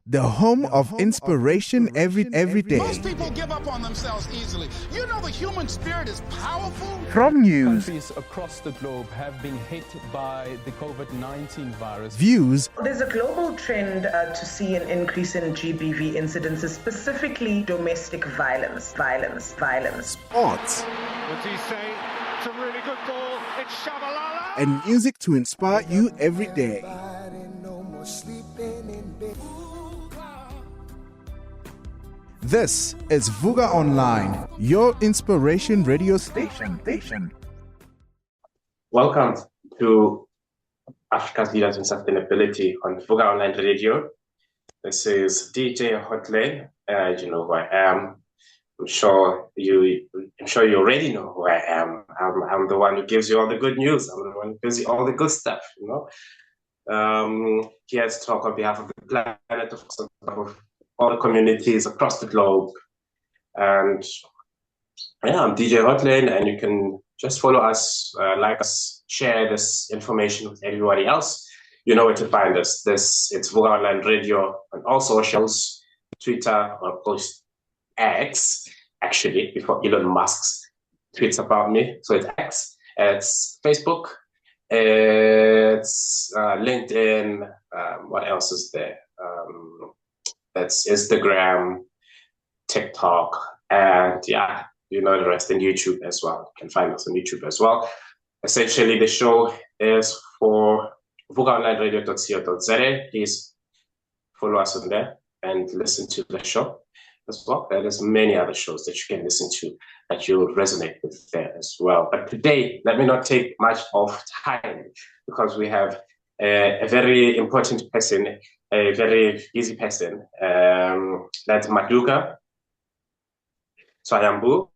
the home of inspiration every day. Most people give up on themselves easily. You know the human spirit is powerful. From news, countries across the globe have been hit by the COVID-19 virus. Views. There's a global trend to see an increase in GBV incidences, specifically domestic violence. Sports. What's he say? It's a really good ball. It's Shabalala. And music to inspire you every day. This is Vuga Online, your inspiration radio station. Welcome to Africa's Leaders in Sustainability on Vuga Online Radio. This is DJ Hotlane. You know who I am. I'm sure you already know who I am. I'm the one who gives you all the good news. I'm the one who gives you all the good stuff, you know. Here to talk on behalf of the planet, of all the communities across the globe. And yeah, I'm DJ Hotlane, and you can just follow us, like us, share this information with everybody else. You know where to find us. It's Vuga Online Radio on all socials, Twitter, or post X, actually, before Elon Musk tweets about me. So it's X. It's Facebook. It's LinkedIn. What else is there? That's Instagram, TikTok, and yeah, you know the rest, in YouTube as well. You can find us on YouTube as well. Essentially, the show is for vugaonlineradio.co.za. Please follow us on there and listen to the show as well. There's many other shows that you can listen to that you'll resonate with there as well. But today, let me not take much of time because we have a very important person, a very busy person. That's Madhukar Swayambhu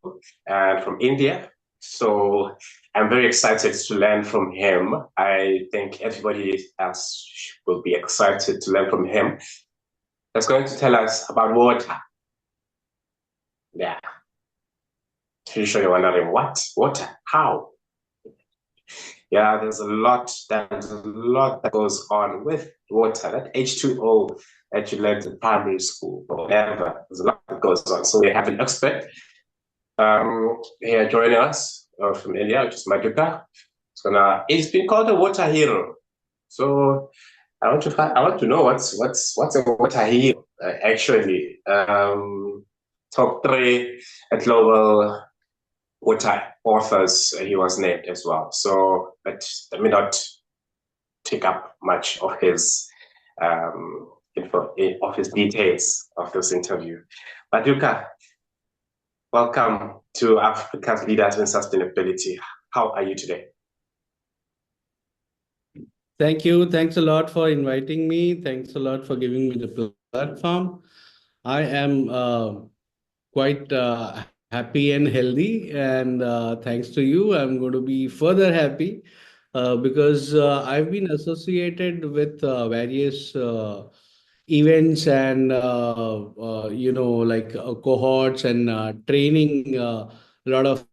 from India. So I'm very excited to learn from him. I think everybody else will be excited to learn from him. That's going to tell us about water. Yeah. Pretty sure you're wondering, what? Water? How? Yeah, there's a lot that goes on with water. That H2O that you learned in primary school or whatever. There's a lot that goes on. So we have an expert here joining us from India, which is Madhukar. So now he's been called a water hero. So I want to know what's a water hero actually. Top 3 global water authors he was named as well. So let me not take up much of his details of this interview. Madhukar, welcome to Africa's Leaders in Sustainability. How are you today? Thank you. Thanks a lot for inviting me. Thanks a lot for giving me the platform. I am quite happy and healthy, and thanks to you, I'm going to be further happy because I've been associated with various events and cohorts and training a lot of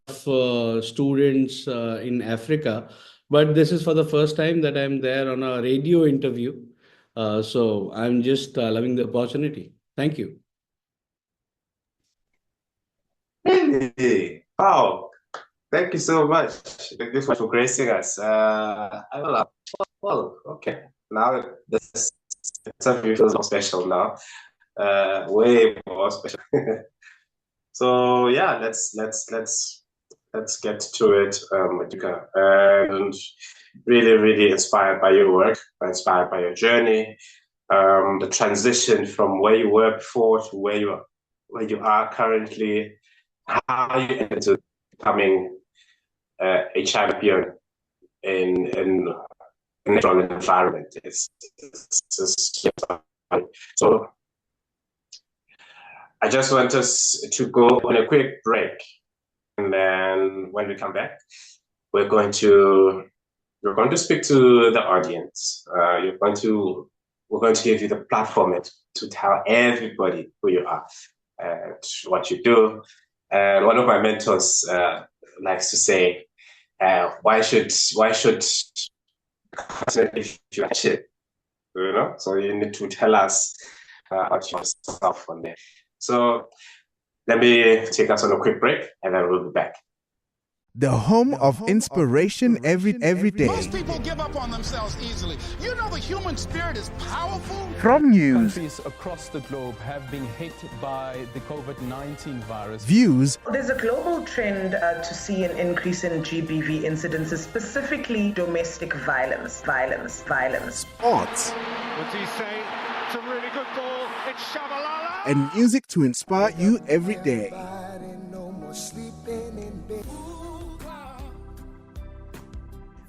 students in Africa. But this is for the first time that I'm there on a radio interview. So I'm just loving the opportunity. Thank you. Hey, wow, thank you so much. Thank you so much for gracing us. Well, okay. Now this interview feels more special now. Way more special. So yeah, let's get to it, Madhukar. And really inspired by your work, inspired by your journey, the transition from where you were before to where you are currently. How you ended up becoming a champion in natural environment. So I just want us to go on a quick break, and then when we come back, we're going to speak to the audience. We're going to give you the platform to tell everybody who you are and what you do. And one of my mentors likes to say, "Why should if you actually, you know?" So you need to tell us about yourself on there. So let me take us on a quick break, and then we'll be back. The home of inspiration every day. Most people give up on themselves easily. You know the human spirit is powerful. From news, Countries across the globe have been hit by the COVID-19 virus. views, There's a global trend to see an increase in GBV incidences, specifically domestic violence. sports, What's he say? It's a really good ball. It's Shabalala. and music to inspire you every day.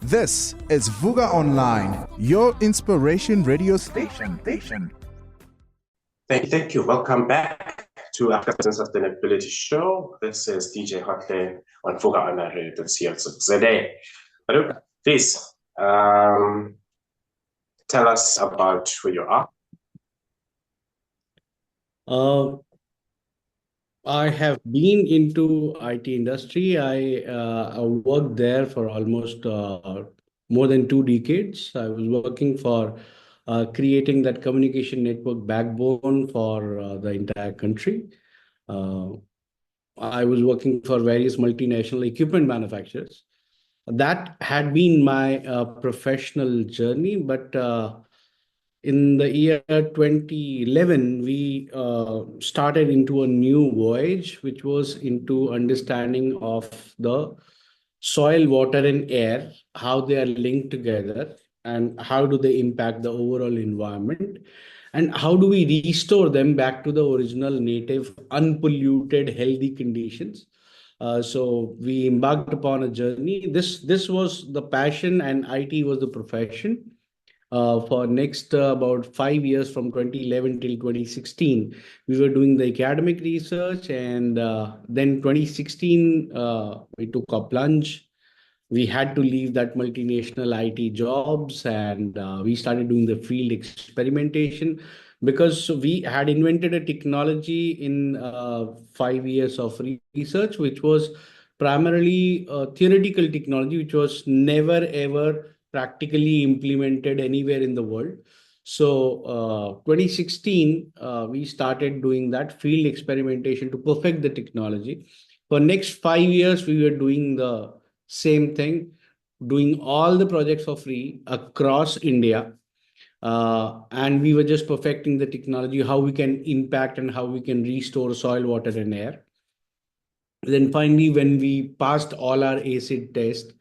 This is Vuga Online, your inspiration radio station. Thank you. Welcome back to African Sustainability Show. This is DJ Hotlane on Fuga Online Radio today. Madhukar, please tell us about who you are. I have been into IT industry. I worked there for almost more than 2 decades. I was working for creating that communication network backbone for the entire country. I was working for various multinational equipment manufacturers. That had been my professional journey, but in the year 2011, we started into a new voyage, which was into understanding of the soil, water, and air, how they are linked together, and how do they impact the overall environment, and how do we restore them back to the original native, unpolluted, healthy conditions. So we embarked upon a journey. This was the passion, and IT was the profession. For next about 5 years, from 2011 till 2016, we were doing the academic research, and then 2016 we took a plunge. We had to leave that multinational IT jobs, and we started doing the field experimentation, because we had invented a technology in 5 years of research, which was primarily theoretical technology, which was never ever practically implemented anywhere in the world. So 2016, we started doing that field experimentation to perfect the technology. For next 5 years, we were doing the same thing, doing all the projects for free across India. And we were just perfecting the technology, how we can impact and how we can restore soil, water, and air. Then finally, when we passed all our acid tests,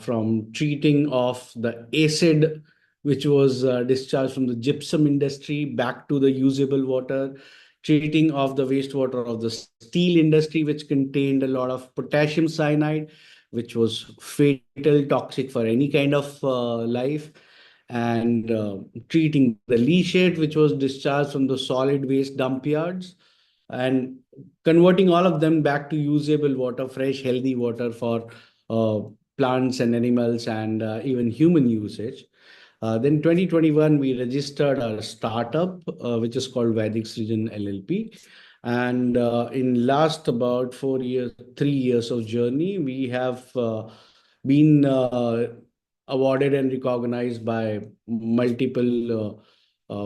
from treating of the acid which was discharged from the gypsum industry back to the usable water, treating of the wastewater of the steel industry, which contained a lot of potassium cyanide, which was fatal, toxic for any kind of life, and treating the leachate, which was discharged from the solid waste dump yards, and converting all of them back to usable water, fresh, healthy water for plants and animals, and even human usage. Then 2021, we registered our startup, which is called Vaidic Srijan LLP. And in last about 4 years, 3 years of journey, we have been awarded and recognized by multiple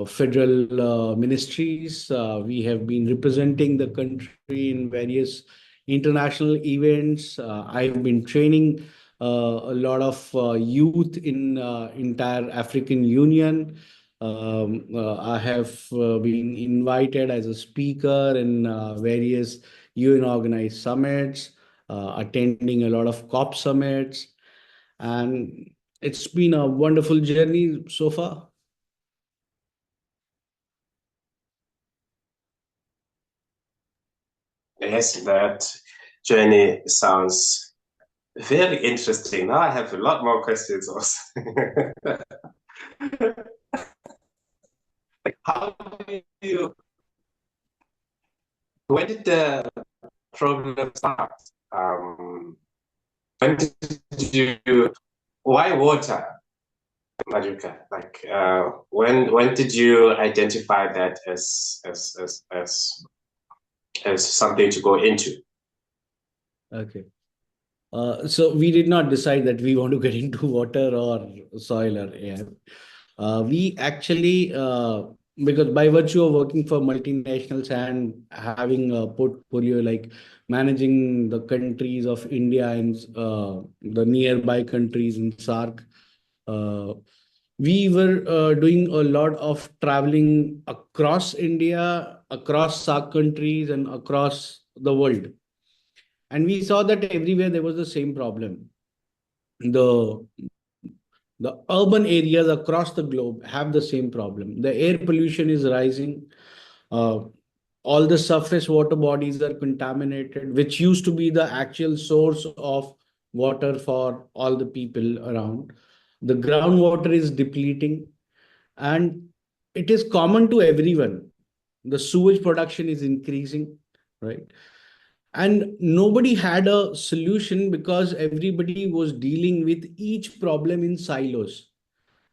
federal ministries. We have been representing the country in various international events. I've been training a lot of youth in entire African Union. I have been invited as a speaker in various UN organized summits, attending a lot of COP summits, and it's been a wonderful journey so far. Yes, that journey sounds very interesting. Now I have a lot more questions also. Like, when did the problem start? When did why water, Madhukar? Like, when did you identify that as something to go into? Okay. So we did not decide that we want to get into water or soil or air. We actually because by virtue of working for multinationals and having a portfolio like managing the countries of India and the nearby countries in SARC, uh, we were doing a lot of traveling across India, across SARC countries, and across the world. And we saw that everywhere there was the same problem. The the urban areas across the globe have the same problem. The air pollution is rising. Uh, all the surface water bodies are contaminated, which used to be the actual source of water for all the people around. The groundwater is depleting, and it is common to everyone. The sewage production is increasing, right? And nobody had a solution because everybody was dealing with each problem in silos.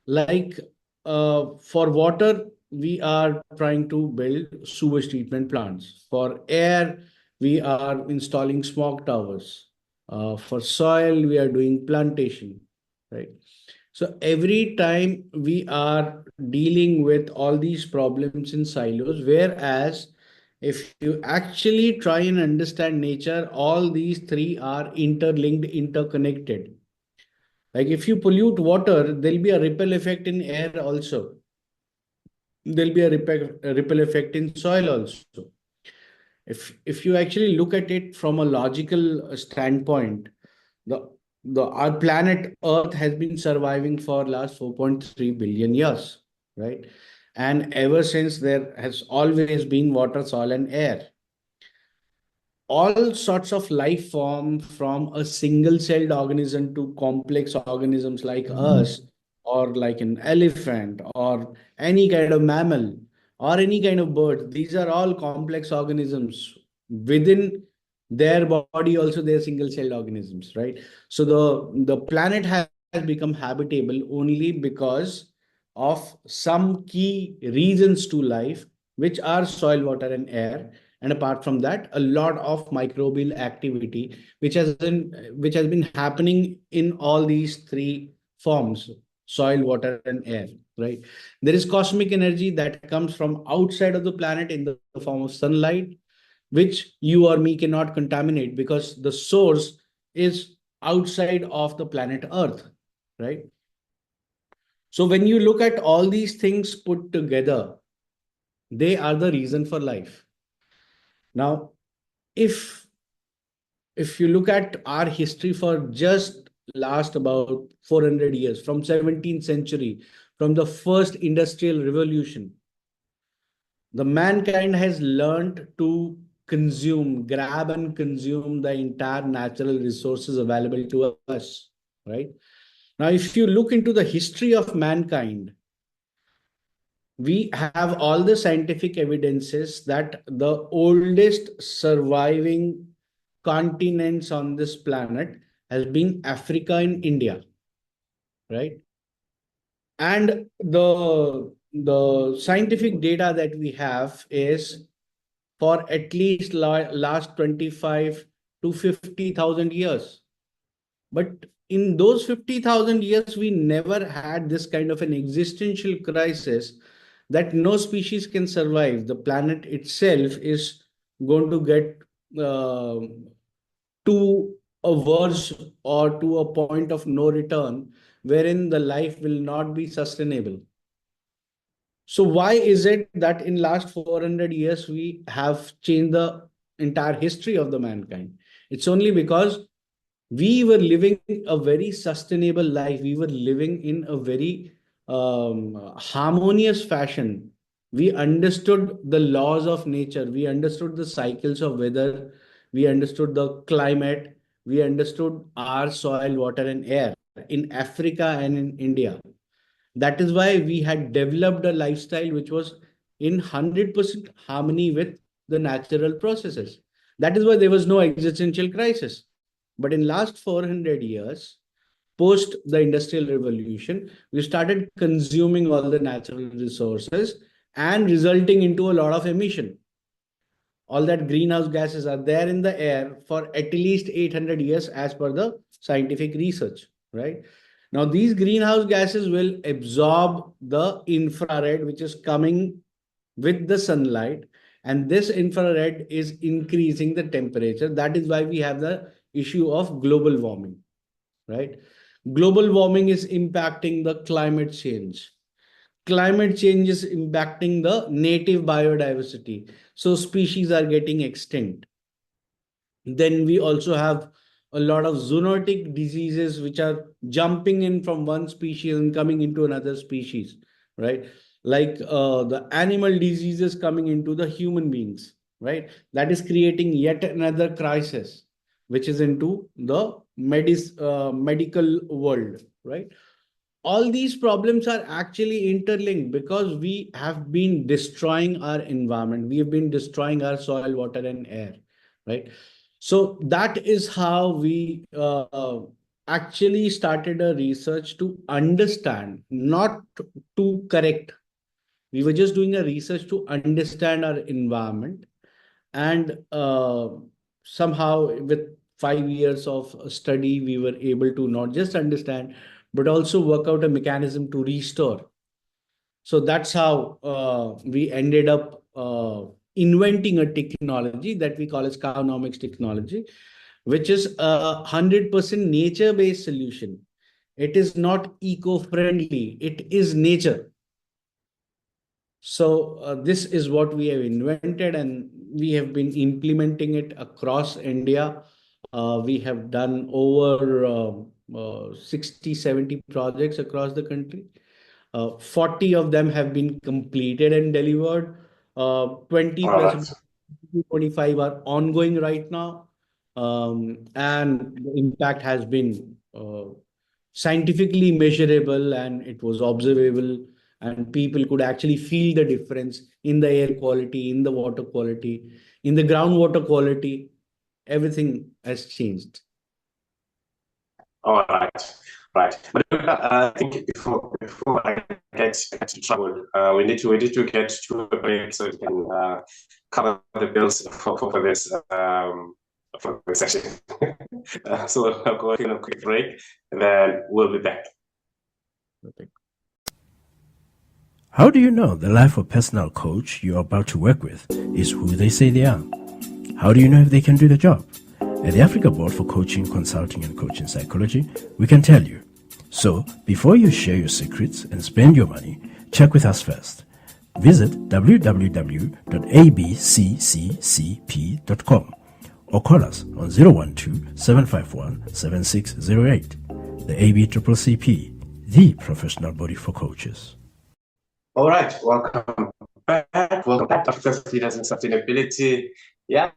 Like for water, we are trying to build sewage treatment plants. For air, we are installing smog towers. For soil, we are doing plantation, right? So every time we are dealing with all these problems in silos, whereas if you actually try and understand nature, all these three are interlinked, interconnected. Like if you pollute water, there'll be a ripple effect in air also. There'll be a ripple effect in soil also. If you actually look at it from a logical standpoint, the our planet Earth has been surviving for last 4.3 billion years, right? And ever since there has always been water, soil, and air. All sorts of life form from a single celled organism to complex organisms like us, or like an elephant, or any kind of mammal, or any kind of bird. These are all complex organisms within their body. Also they're single celled organisms, right? So the planet has become habitable only because of some key reasons to life, which are soil, water, and air. And apart from that, a lot of microbial activity which has been happening in all these three forms: soil, water, and air, right? There is cosmic energy that comes from outside of the planet in the form of sunlight, which you or me cannot contaminate because the source is outside of the planet Earth, right? So when you look at all these things put together, they are the reason for life. Now, if if you look at our history for just last about 400 years, from 17th century, from the first industrial revolution, the mankind has learned to grab and consume the entire natural resources available to us, right? Now, if you look into the history of mankind, we have all the scientific evidences that the oldest surviving continents on this planet has been Africa and India, right? And the scientific data that we have is for at least last 25 to 50,000 years. But in those 50,000 years, we never had this kind of an existential crisis that no species can survive. The planet itself is going to get uh, to a verge or to a point of no return wherein the life will not be sustainable. So why is it that in last 400 years we have changed the entire history of the mankind? It's only because we were living a very sustainable life. We were living in a very harmonious fashion. We understood the laws of nature. We understood the cycles of weather. We understood the climate. We understood our soil, water, and air in Africa and in India. That is why we had developed a lifestyle which was in 100% harmony with the natural processes. That is why there was no existential crisis. But in last 400 years, post the industrial revolution, we started consuming all the natural resources and resulting into a lot of emission. All that greenhouse gases are there in the air for at least 800 years as per the scientific research, right? Now, these greenhouse gases will absorb the infrared, which is coming with the sunlight, and this infrared is increasing the temperature. That is why we have the issue of global warming, right? Global warming is impacting the climate change. Climate change is impacting the native biodiversity. So species are getting extinct. Then we also have a lot of zoonotic diseases which are jumping in from one species and coming into another species, right? Like the animal diseases coming into the human beings, right? That is creating yet another crisis, which is into the medical world, right? All these problems are actually interlinked because we have been destroying our environment. We have been destroying our soil, water, and air, right? So that is how we actually started a research to understand, not to correct. We were just doing a research to understand our environment, and somehow with 5 years of study, we were able to not just understand, but also work out a mechanism to restore. So that's how we ended up inventing a technology that we call as Cownomics technology, which is a 100% nature-based solution. It is not eco-friendly. It is nature. So this is what we have invented, and we have been implementing it across India. We have done over 60, 70 projects across the country. 40 of them have been completed and delivered. 20 All plus right. 25 are ongoing right now. And the impact has been scientifically measurable, and it was observable, and people could actually feel the difference in the air quality, in the water quality, in the groundwater quality. Everything has changed. All right. Right. But I think before I get to trouble, we need to get to a break so we can cover the bills for this for the session. So I'll go in a quick break, and then we'll be back. How do you know the life of personal coach you're about to work with is who they say they are? How do you know if they can do the job? At the Africa Board for Coaching, Consulting and Coaching Psychology, we can tell you. So, before you share your secrets and spend your money, check with us first. Visit www.abccccp.com or call us on 012-751-7608. The ABCCP, the professional body for coaches. All right, welcome back. Welcome back to Africa's Leaders in Sustainability. Yeah,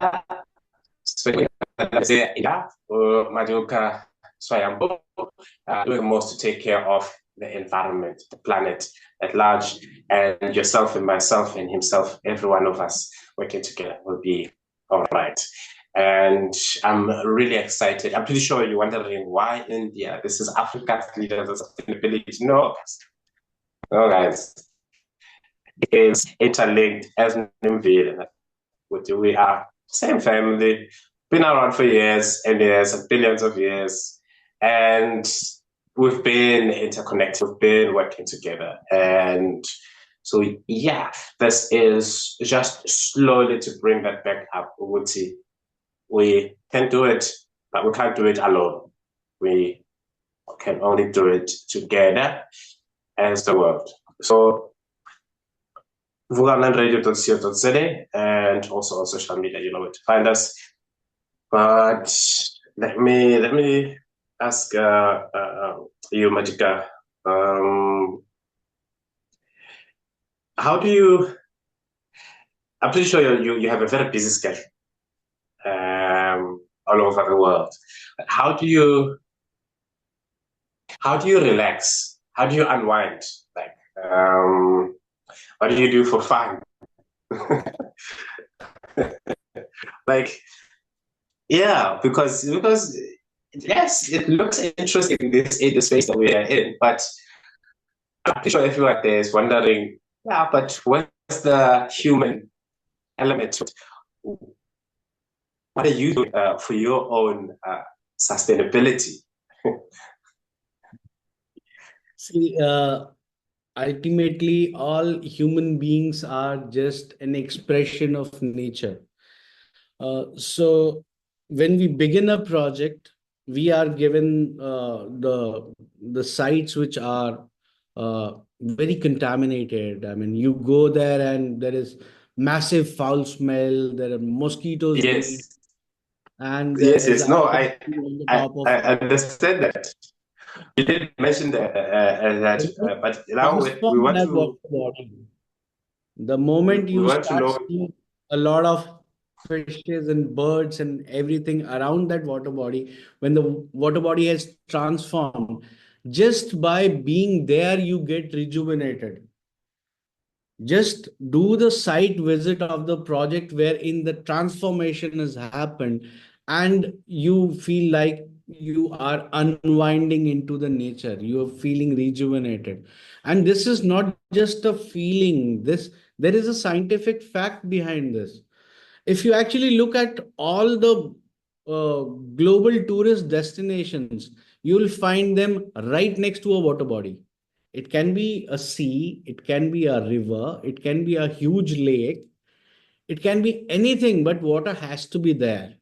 Madhukar Swayambhu, doing the most to take care of the environment, the planet at large, and yourself and myself and himself, every one of us working together will be all right. And I'm really excited. I'm pretty sure you're wondering why India. This is Africa's Leaders in Sustainability. No, guys. Is interlinked as Nimvila. We are same family, been around for years and years and billions of years, and we've been interconnected, we've been working together. And so, yeah, this is just slowly to bring that back up. We can do it, but we can't do it alone. We can only do it together as the world. So, vugalandradio.co.za and also on social media, you know where to find us. But let me ask you, Madhukar, how do you? I'm pretty sure you have a very busy schedule all over the world. How do you relax? How do you unwind? Like, what do you do for fun? Like, yeah, because yes, it looks interesting in this space that we are in, but I'm pretty sure everyone there is wondering, yeah, but where's the human element to it? What are you doing for your own sustainability? See, ultimately all human beings are just an expression of nature. So when we begin a project, we are given the sites which are very contaminated. I mean, you go there and there is massive foul smell. There are mosquitoes breed, Yes, and there yes, is yes. No, algae on the top I of understand that. You didn't mention that, it. but now we Transform want that water to body. The moment we you want to start know. seeing a lot of fishes and birds and everything around that water body, when the water body has transformed, just by being there, you get rejuvenated. Just do the site visit of the project wherein the transformation has happened, and you feel like you are unwinding into the nature. You are feeling rejuvenated. And this is not just a feeling. There is a scientific fact behind this. If you actually look at all the global tourist destinations, you'll find them right next to a water body. It can be a sea, it can be a river, it can be a huge lake, it can be anything, but water has to be there,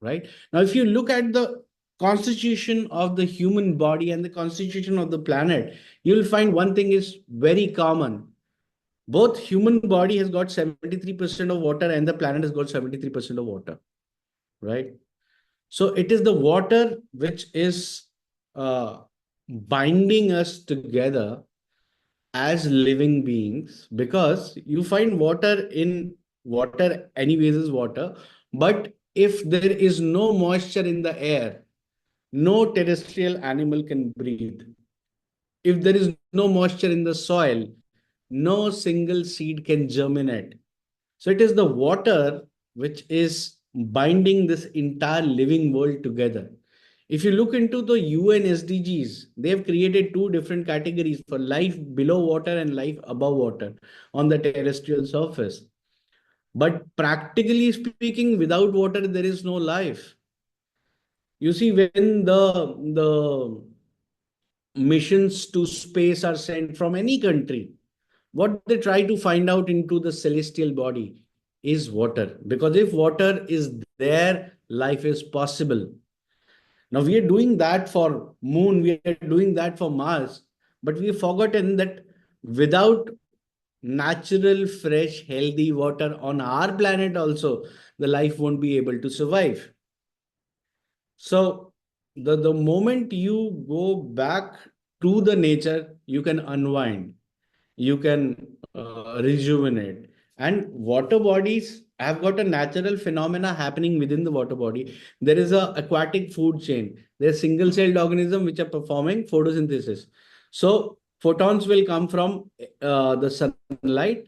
right? Now, if you look at the constitution of the human body and the constitution of the planet, you'll find one thing is very common. Both human body has got 73% of water and the planet has got 73% of water, right? So it is the water which is uh, binding us together as living beings, because you find water anyways is water. But if there is no moisture in the air, no terrestrial animal can breathe. If there is no moisture in the soil, no single seed can germinate. So it is the water which is binding this entire living world together. If you look into the UN SDGs, they have created two different categories for life below water and life above water on the terrestrial surface. But practically speaking, without water, there is no life. You see, when the missions to space are sent from any country, what they try to find out into the celestial body is water. Because if water is there, life is possible. Now we are doing that for moon, we are doing that for Mars, but we've forgotten that without natural, fresh, healthy water on our planet also, the life won't be able to survive. So the moment you go back to the nature, you can unwind, you can rejuvenate. And water bodies have got a natural phenomena happening within the water body. There is a aquatic food chain. There's single celled organism which are performing photosynthesis. So photons will come from the sunlight,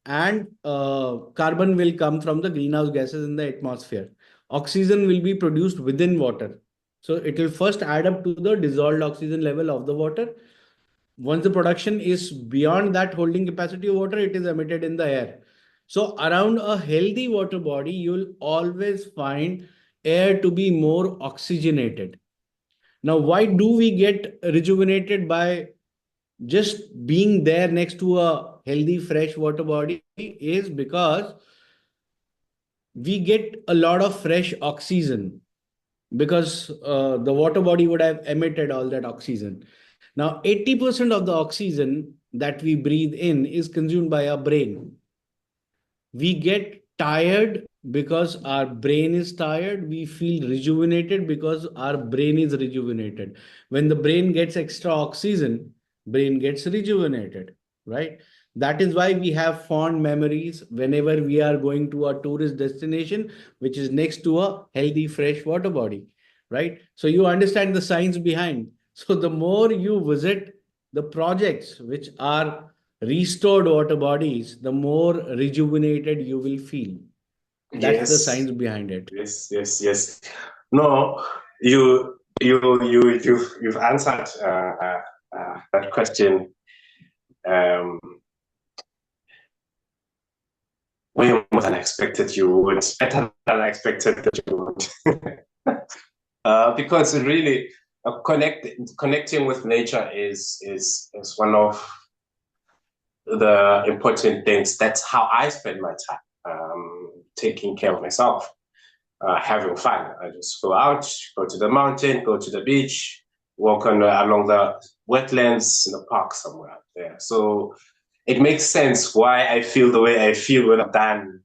and carbon will come from the greenhouse gases in the atmosphere. Oxygen will be produced within water. So it will first add up to the dissolved oxygen level of the water. Once the production is beyond that holding capacity of water, it is emitted in the air. So around a healthy water body, you'll always find air to be more oxygenated. Now, why do we get rejuvenated by just being there next to a healthy fresh water body? Is because we get a lot of fresh oxygen, because the water body would have emitted all that oxygen. Now, 80% of the oxygen that we breathe in is consumed by our brain. We get tired because our brain is tired. We feel rejuvenated because our brain is rejuvenated. When the brain gets extra oxygen, brain gets rejuvenated, right? That is why we have fond memories whenever we are going to a tourist destination, which is next to a healthy, fresh water body, right? So you understand the science behind. So the more you visit the projects which are restored water bodies, the more rejuvenated you will feel. That's the Yes, science behind it. yes, yes, yes. No, you've answered that question way more than I expected you would, better than I expected that you would. Because really, connecting with nature is one of the important things. That's how I spend my time, taking care of myself, having fun. I just go out, go to the mountain, go to the beach, walk along the wetlands in the park somewhere out there. So it makes sense why I feel the way I feel when I'm done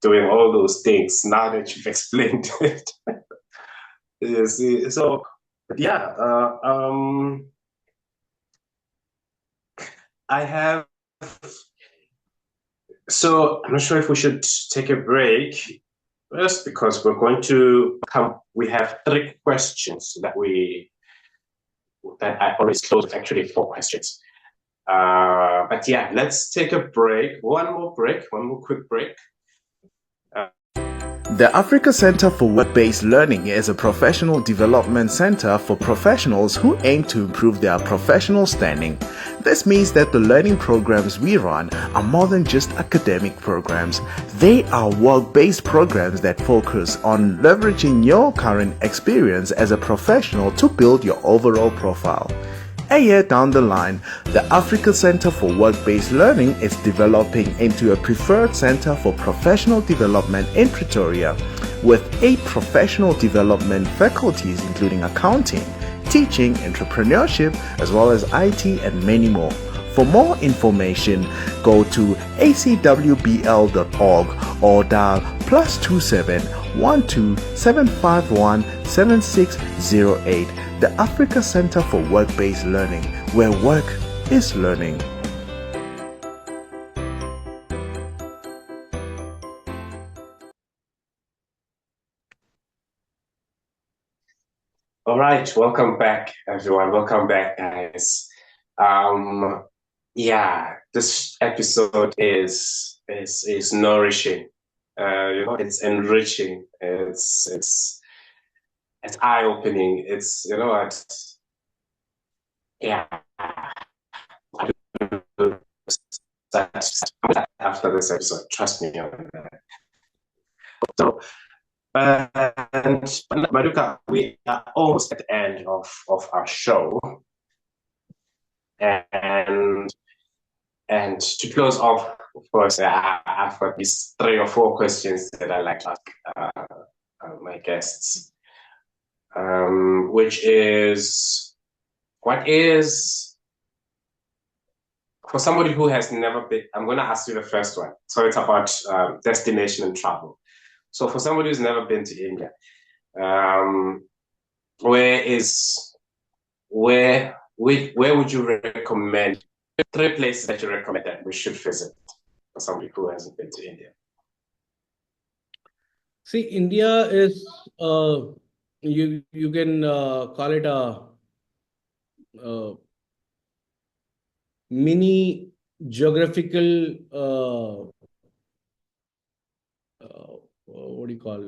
doing all those things, now that you've explained it. You see, so yeah, I have. So I'm not sure if we should take a break first, because we're going to come. We have 3 questions that I always close with, actually 4 questions. But yeah, let's take a break. One more quick break. The Africa Center for Work-Based Learning is a professional development center for professionals who aim to improve their professional standing. This means that the learning programs we run are more than just academic programs. They are work-based programs that focus on leveraging your current experience as a professional to build your overall profile. A year down the line, the Africa Center for Work-Based Learning is developing into a preferred center for professional development in Pretoria, with 8 professional development faculties including accounting, teaching, entrepreneurship, as well as IT and many more. For more information, go to acwbl.org or dial +27 12 751 7608. The Africa Center for Work-Based Learning, where work is learning. All right, welcome back, everyone. Welcome back, guys. Yeah, this episode is nourishing. It's enriching. It's eye-opening. It's, you know what? Yeah. After this episode, trust me on that. So, and Madhukar, we are almost at the end of our show, and to close off, of course, I've got these 3 or 4 questions that I like to ask my guests, which is, what is, for somebody who has never been, I'm going to ask you the first one. So it's about destination and travel. So for somebody who's never been to India, where would you recommend, 3 places that you recommend that we should visit for somebody who hasn't been to India? See, India is you can call it a mini geographical what do you call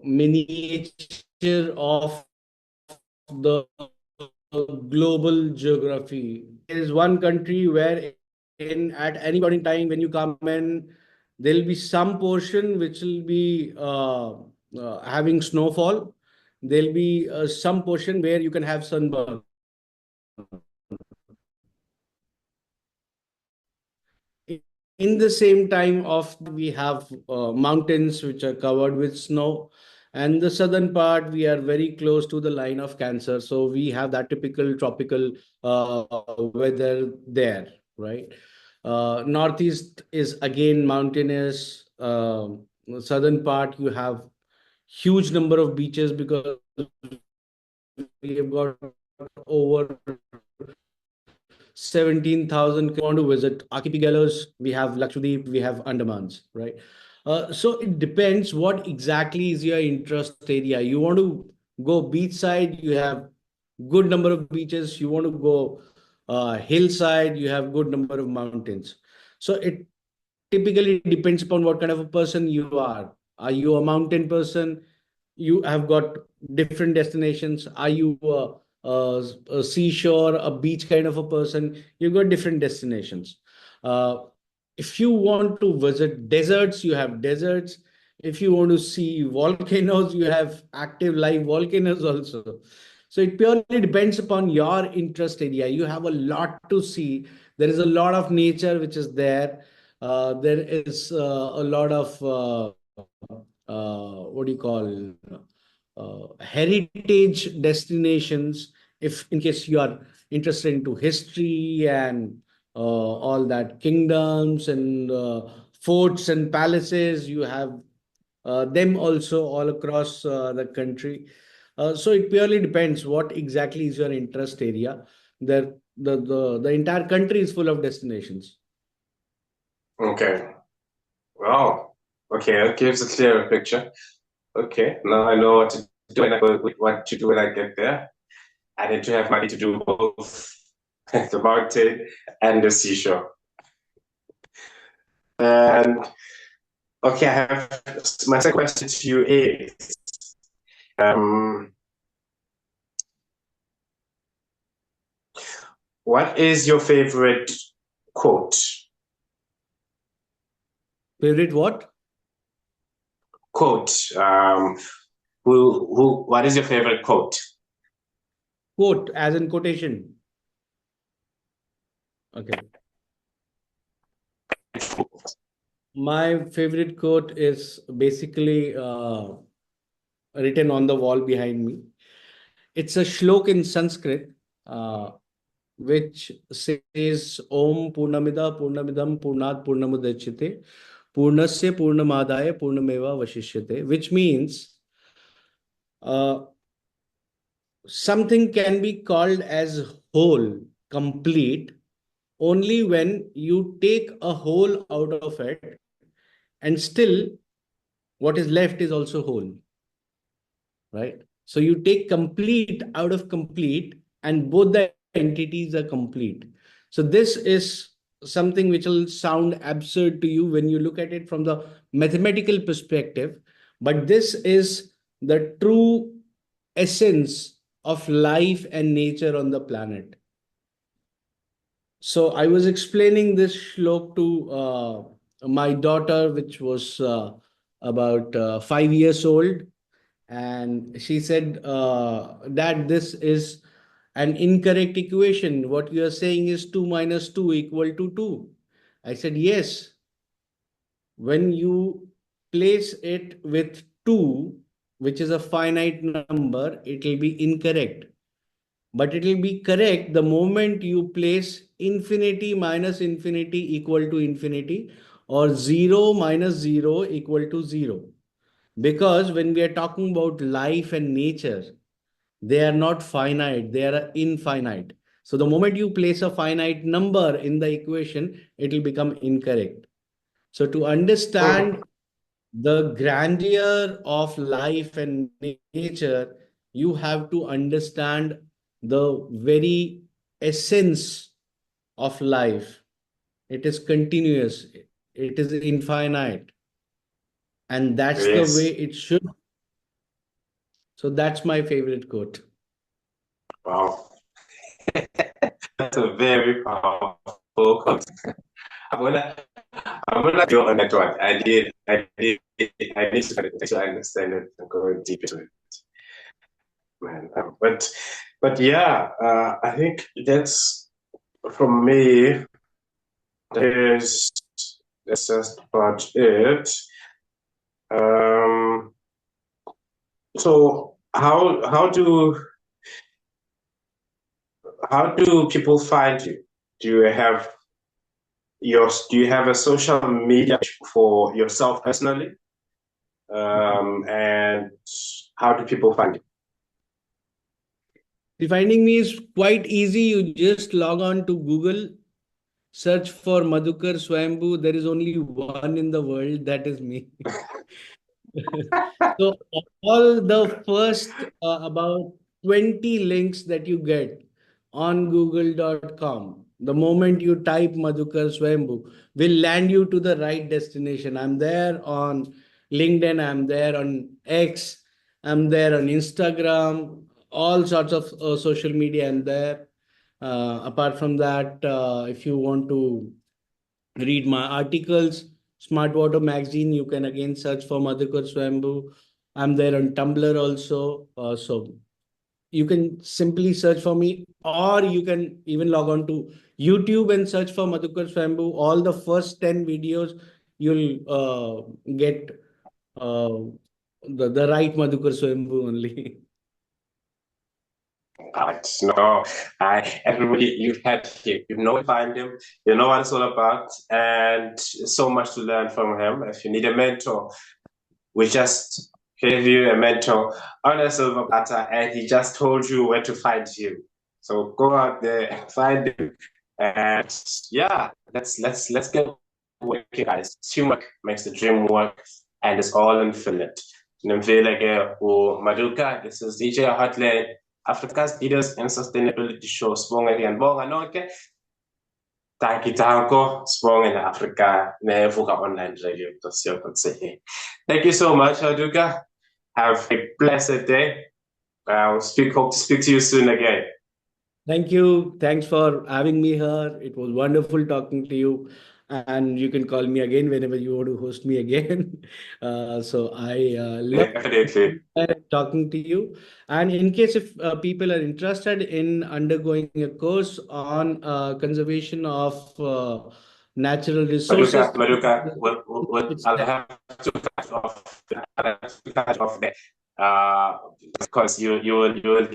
miniature of the global geography. There is one country where at any point in time when you come in, there'll be some portion which will be having snowfall. There'll be some portion where you can have sunburn. In the same time we have mountains which are covered with snow, and the southern part we are very close to the line of Cancer, so we have that typical tropical weather there, right? Northeast is again mountainous. Southern part you have huge number of beaches because we have got over 17,000. Want to visit archipelagos, we have Lakshadweep, we have Andamans, right? So it depends what exactly is your interest area. You want to go beachside, you have good number of beaches. You want to go hillside, you have good number of mountains. So it typically depends upon what kind of a person you are. Are you a mountain person? You have got different destinations. Are you a seashore, a beach kind of a person? You've got different destinations. If you want to visit deserts, you have deserts. If you want to see volcanoes, you have active live volcanoes also. So it purely depends upon your interest area. You have a lot to see. There is a lot of nature which is there. There is a lot of what do you call heritage destinations. If in case you are interested into history and all that kingdoms and forts and palaces, you have them also all across the country. So it purely depends what exactly is your interest area. The entire country is full of destinations. Okay. Wow. Okay, that gives a clearer picture. Okay, now I know what to do what to do when I get there. I need to have money to do both the mountain and the seashore. And okay, I have my second question to you is what is your favorite quote? Favorite what? Quote. What is your favorite quote? Quote, as in quotation. Okay. My favorite quote is basically written on the wall behind me. It's a shlok in Sanskrit, which says Om Purnamida Purnamidam Purnat Purnamudachyate Purnasya Purnamadaya Purnameva Vashishyate, which means something can be called as whole, complete, only when you take a whole out of it, and still what is left is also whole, right? So you take complete out of complete, and both the entities are complete. So this is something which will sound absurd to you when you look at it from the mathematical perspective, but this is the true essence of life and nature on the planet. So I was explaining this shlok to my daughter, which was about 5 years old. And she said, Dad, this is an incorrect equation. What you are saying is 2 minus 2 equal to 2. I said, yes. When you place it with 2, which is a finite number, it will be incorrect. But it will be correct the moment you place infinity minus infinity equal to infinity, or 0 minus 0 equal to 0. Because when we are talking about life and nature, they are not finite, they are infinite. So the moment you place a finite number in the equation, it will become incorrect. So to understand the grandeur of life and nature, you have to understand the very essence of life. It is continuous, it is infinite, and that's the Yes. way it should. So that's my favorite quote. Wow. That's a very powerful quote. I'm gonna go on that one. I need to understand it and go deep into it. Man, but yeah, I think that's from me. That's just about it. So how do people find you? Do you have a social media for yourself personally? And how do people find you? Finding me is quite easy. You just log on to Google, search for Madhukar Swayambhu. There is only one in the world, that is me. So all the first about 20 links that you get on google.com, the moment you type Madhukar Swayambhu, will land you to the right destination. I'm there on LinkedIn, I'm there on X, I'm there on Instagram, all sorts of social media I'm there. Apart from that, if you want to read my articles, Smart Water Magazine, you can again search for Madhukar Swayambhu. I'm there on Tumblr also. So you can simply search for me, or you can even log on to YouTube and search for Madhukar Swayambhu. All the first 10 videos, you'll get the right Madhukar Swayambhu only. No, everybody, you've had him. You know, find him. You know what it's all about, and so much to learn from him. If you need a mentor, we just gave you a mentor on a silver platter, and he just told you where to find you. So go out there and find him, and yeah, let's get working, guys. Teamwork makes the dream work, and it's all infinite. Madhukar, this is DJ Hotlane, Africa's Leaders in Sustainability Show. Sibonga ngiyabonga nonke. Tanko, Sibonga in Africa, Vuga Online Radio. Thank you so much, Madhukar. Have a blessed day. Hope to speak to you soon again. Thank you. Thanks for having me here. It was wonderful talking to you. And you can call me again whenever you want to host me again. So I love talking to you. And in case if people are interested in undergoing a course on conservation of natural resources, Madhukar, I'll have to cut off there because you will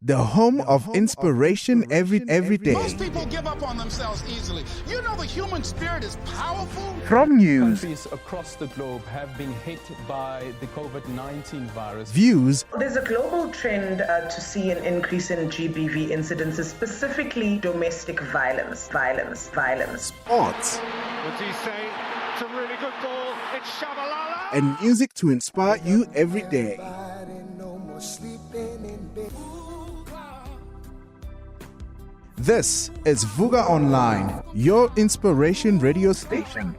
the home of inspiration every day. Most people give up on themselves easily. You know the human spirit is powerful. From news, Countries across the globe have been hit by the COVID-19 virus. Views. There's a global trend to see an increase in GBV incidences, specifically domestic violence. Sports. What's he say? It's a really good ball. It's Shabalala. And music to inspire you every day. This is Vuga Online, your inspiration radio station.